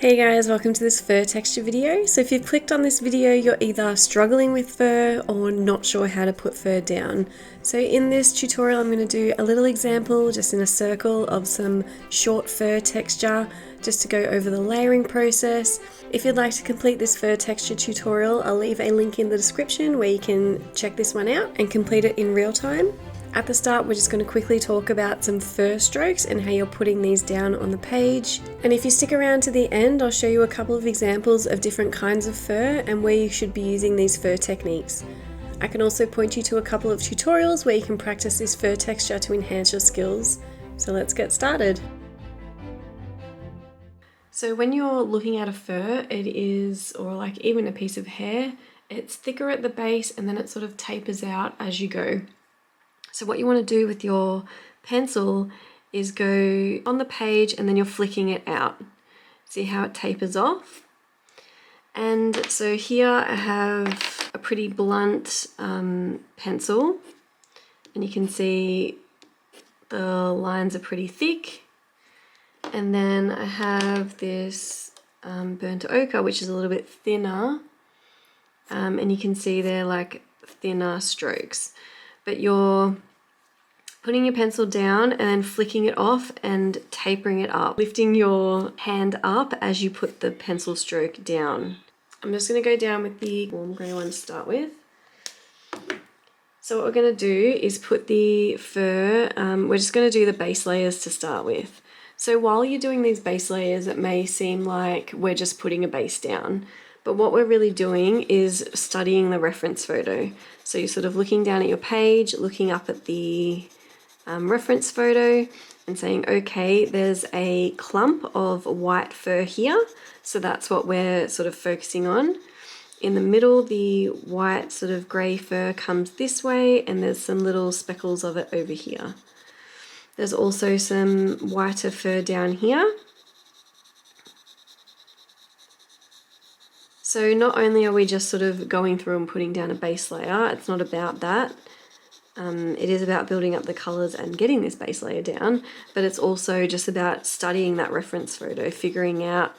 Hey guys, welcome to this fur texture video. So if you've clicked on this video, you're either struggling with fur or not sure how to put fur down. So in this tutorial, I'm going to do a little example just in a circle of some short fur texture, just to go over the layering process. If you'd like to complete this fur texture tutorial, I'll leave a link in the description where you can check this one out and complete it in real time. At the start, we're just going to quickly talk about some fur strokes and how you're putting these down on the page. And if you stick around to the end, I'll show you a couple of examples of different kinds of fur and where you should be using these fur techniques. I can also point you to a couple of tutorials where you can practice this fur texture to enhance your skills. So let's get started. So when you're looking at a fur, it is, or like even a piece of hair, it's thicker at the base and then it sort of tapers out as you go. So what you want to do with your pencil is go on the page and then you're flicking it out. See how it tapers off? And so here I have a pretty blunt pencil, and you can see the lines are pretty thick. And then I have this burnt ochre, which is a little bit thinner, and you can see they're like thinner strokes. But you're putting your pencil down and then flicking it off and tapering it up, lifting your hand up as you put the pencil stroke down. I'm just going to go down with the warm grey one to start with. So what we're going to do is put the fur, we're just going to do the base layers to start with. So while you're doing these base layers, it may seem like we're just putting a base down, but what we're really doing is studying the reference photo. So you're sort of looking down at your page, looking up at the reference photo and saying, okay, there's a clump of white fur here. So that's what we're sort of focusing on. In the middle, the white sort of grey fur comes this way and there's some little speckles of it over here. There's also some whiter fur down here. So not only are we just sort of going through and putting down a base layer, it's not about that. It is about building up the colours and getting this base layer down, but it's also just about studying that reference photo, figuring out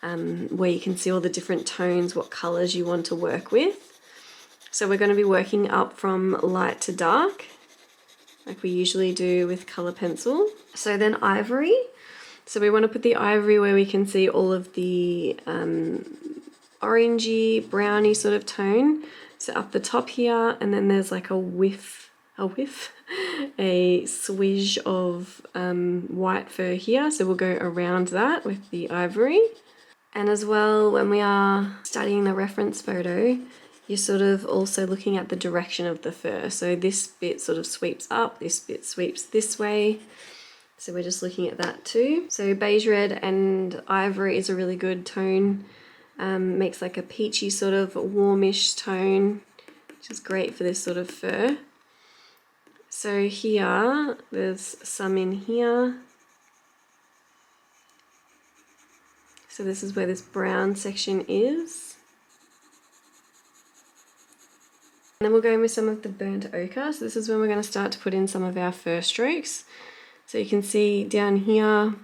where you can see all the different tones, what colours you want to work with. So we're going to be working up from light to dark, like we usually do with colour pencil. So then ivory. So we want to put the ivory where we can see all of the orangey, browny sort of tone. So up the top here, and then there's like a swish of white fur here. So we'll go around that with the ivory. And as well, when we are studying the reference photo, you're sort of also looking at the direction of the fur. So this bit sort of sweeps up, this bit sweeps this way. So we're just looking at that too. So beige red and ivory is a really good tone. Makes like a peachy sort of warmish tone, which is great for this sort of fur. So here, there's some in here. So this is where this brown section is. And then we'll go in with some of the burnt ochre. So this is when we're going to start to put in some of our fur strokes. So you can see down here,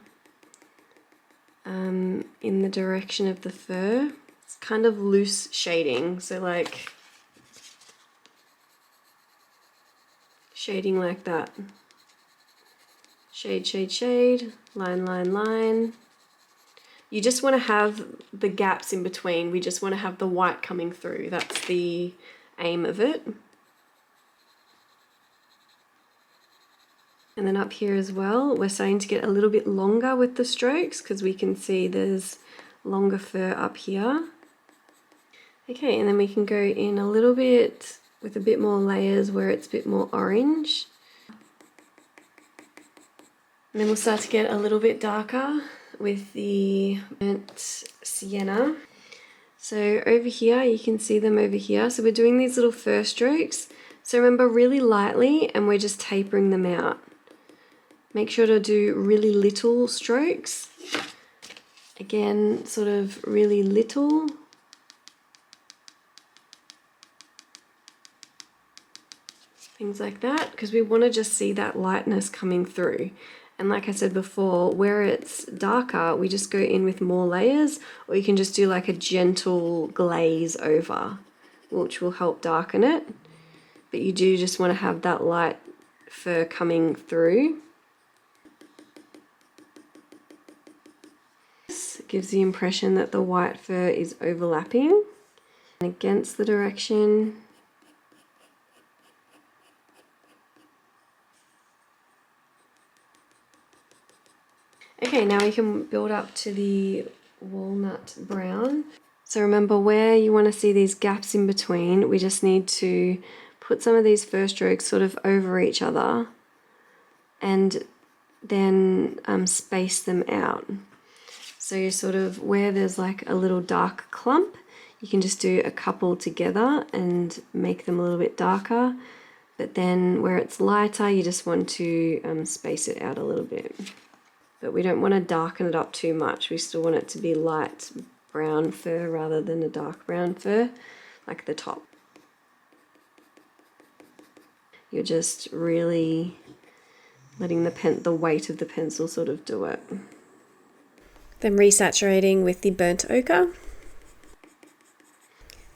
in the direction of the fur, it's kind of loose shading. So like shading like that. Shade, shade, shade, line, line, line. You just want to have the gaps in between. We just want to have the white coming through. That's the aim of it. And then up here as well, we're starting to get a little bit longer with the strokes because we can see there's longer fur up here. Okay, and then we can go in a little bit with a bit more layers where it's a bit more orange. And then we'll start to get a little bit darker with the burnt sienna. So over here, you can see them over here. So we're doing these little fur strokes. So remember, really lightly, and we're just tapering them out. Make sure to do really little strokes. Again, sort of really little. Things like that, because we want to just see that lightness coming through. And like I said before, where it's darker, we just go in with more layers, or you can just do like a gentle glaze over, which will help darken it. But you do just want to have that light fur coming through. This gives the impression that the white fur is overlapping and against the direction. Okay, now we can build up to the walnut brown. So remember, where you want to see these gaps in between, we just need to put some of these fur strokes sort of over each other and then space them out. So you sort of, where there's like a little dark clump, you can just do a couple together and make them a little bit darker. But then where it's lighter, you just want to space it out a little bit. But we don't want to darken it up too much. We still want it to be light brown fur rather than a dark brown fur, like the top. You're just really letting the weight of the pencil sort of do it. Then resaturating with the burnt ochre.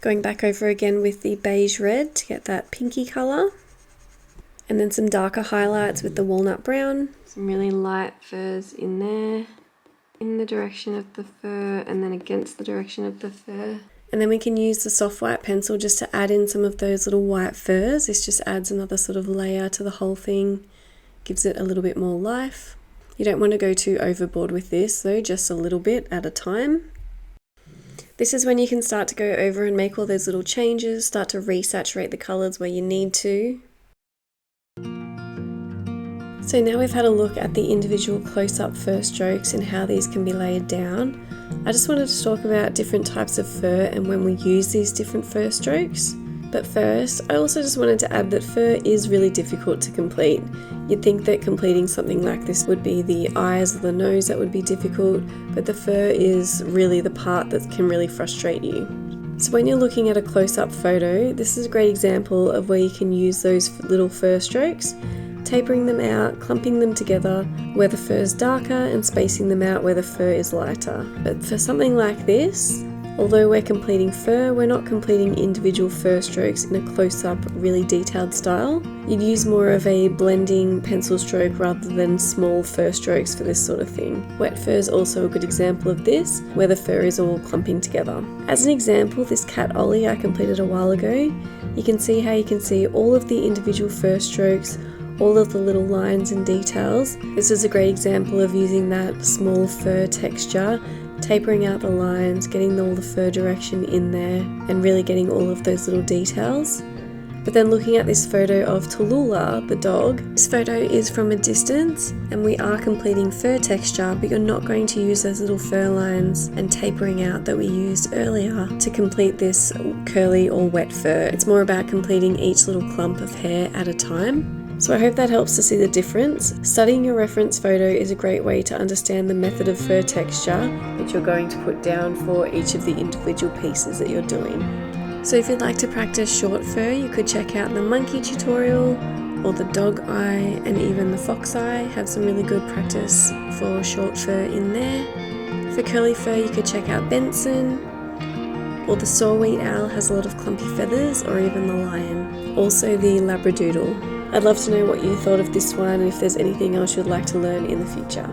Going back over again with the beige red to get that pinky colour. And then some darker highlights with the walnut brown. Some really light furs in there, in the direction of the fur and then against the direction of the fur. And then we can use the soft white pencil just to add in some of those little white furs. This just adds another sort of layer to the whole thing, gives it a little bit more life. You don't want to go too overboard with this though, just a little bit at a time. This is when you can start to go over and make all those little changes, start to resaturate the colours where you need to. So now we've had a look at the individual close-up fur strokes and how these can be laid down. I just wanted to talk about different types of fur and when we use these different fur strokes. But first, I also just wanted to add that fur is really difficult to complete. You'd think that completing something like this would be the eyes or the nose that would be difficult, but the fur is really the part that can really frustrate you. So when you're looking at a close-up photo, this is a great example of where you can use those little fur strokes, tapering them out, clumping them together where the fur is darker and spacing them out where the fur is lighter. But for something like this, although we're completing fur, we're not completing individual fur strokes in a close-up, really detailed style. You'd use more of a blending pencil stroke rather than small fur strokes for this sort of thing. Wet fur is also a good example of this, where the fur is all clumping together. As an example, this cat Ollie I completed a while ago, you can see how you can see all of the individual fur strokes, all of the little lines and details. This is a great example of using that small fur texture, tapering out the lines, getting all the fur direction in there, and really getting all of those little details. But then looking at this photo of Tallulah, the dog, this photo is from a distance, and we are completing fur texture, but you're not going to use those little fur lines and tapering out that we used earlier to complete this curly or wet fur. It's more about completing each little clump of hair at a time. So I hope that helps to see the difference. Studying your reference photo is a great way to understand the method of fur texture that you're going to put down for each of the individual pieces that you're doing. So if you'd like to practice short fur, you could check out the monkey tutorial or the dog eye and even the fox eye have some really good practice for short fur in there. For curly fur, you could check out Benson, or the saw-wheat owl has a lot of clumpy feathers, or even the lion. Also the labradoodle. I'd love to know what you thought of this one and if there's anything else you'd like to learn in the future.